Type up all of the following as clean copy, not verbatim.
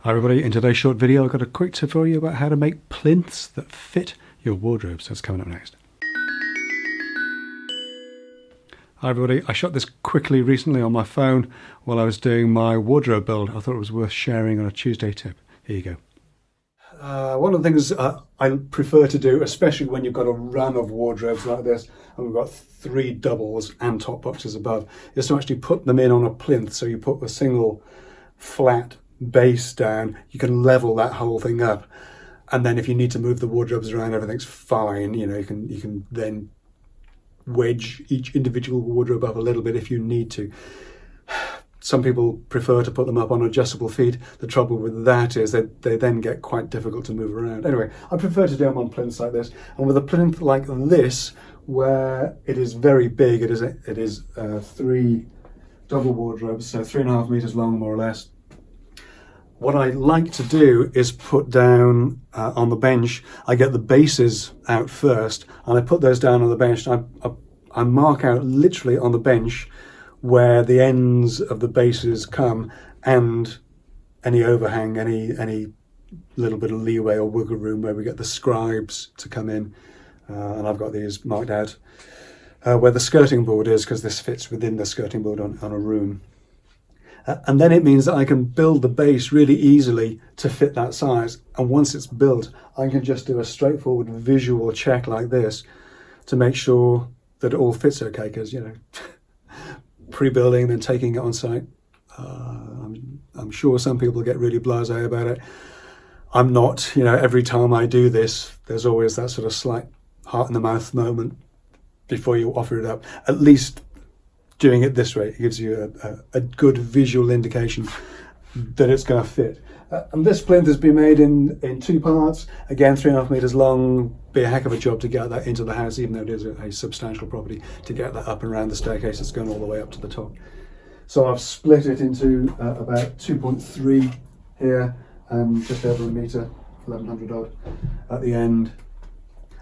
Hi everybody, in today's short video I've got a quick tip for you about how to make plinths that fit your wardrobes. That's coming up next. Hi everybody, I shot this quickly recently on my phone while I was doing my wardrobe build. I thought it was worth sharing on a Tuesday tip. Here you go. One of the things I prefer to do, especially when you've got a run of wardrobes like this, and we've got 3 doubles and top boxes above, is to actually put them in on a plinth. So you put a single flat base down, you can level that whole thing up, and then if you need to move the wardrobes around, everything's fine. You know, you can then wedge each individual wardrobe up a little bit if you need to. Some people prefer to put them up on adjustable feet. The trouble with that is that they then get quite difficult to move around. Anyway, I prefer to do them on plinths like this. And with a plinth like this, where it is very big, it is 3 double wardrobes, so 3.5 meters long, more or less. What I like to do is put down on the bench, I get the bases out first, and I put those down on the bench. I mark out literally on the bench where the ends of the bases come, and any overhang, any little bit of leeway or wiggle room where we get the scribes to come in. And I've got these marked out where the skirting board is, because this fits within the skirting board on a room. And then it means that I can build the base really easily to fit that size. And once it's built, I can just do a straightforward visual check like this to make sure that it all fits okay, because, you know, pre-building, then taking it on site. I'm sure some people get really blasé about it. I'm not. You know, every time I do this, there's always that sort of slight heart in the mouth moment before you offer it up. At least doing it this way, it gives you a good visual indication that it's going to fit. And this plinth has been made in 2 parts. Again, 3.5 meters long. Be a heck of a job to get that into the house, even though it is a substantial property, to get that up and around the staircase. It's going all the way up to the top. So I've split it into about 2.3 here, and just over a meter, 1100 odd at the end.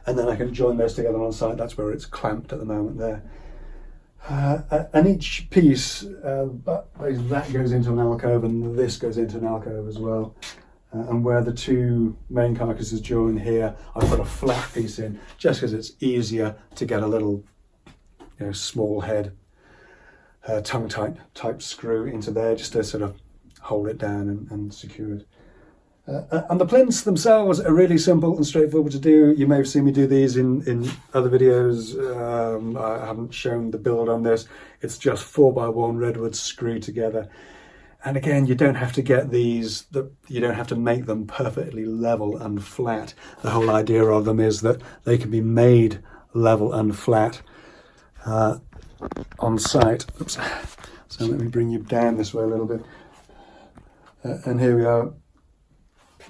And then I can join those together on site. That's where it's clamped at the moment there. And each piece, that goes into an alcove, and this goes into an alcove as well. And where the 2 main carcasses join here, I put a flat piece in, just because it's easier to get a little, you know, small head, tongue type screw into there, just to sort of hold it down and secure it. And the plinths themselves are really simple and straightforward to do. You may have seen me do these in other videos. I haven't shown the build on this. It's just 4x1 redwood screwed together. And again, you don't have to get these, you don't have to make them perfectly level and flat. The whole idea of them is that they can be made level and flat on site. Oops. So let me bring you down this way a little bit. And here we are.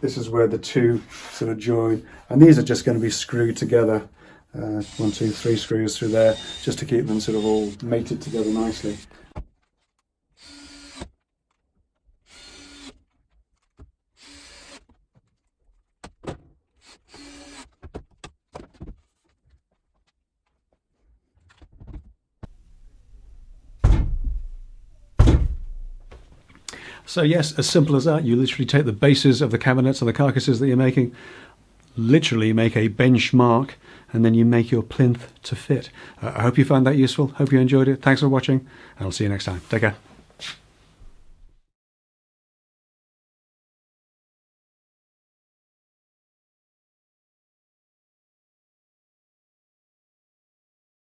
This is where the 2 sort of join, and these are just going to be screwed together. 1, 2, 3 screws through there, just to keep them sort of all mated together nicely. So yes, as simple as that. You literally take the bases of the cabinets and the carcasses that you're making, literally make a benchmark, and then you make your plinth to fit. I hope you found that useful. Hope you enjoyed it. Thanks for watching, and I'll see you next time. Take care.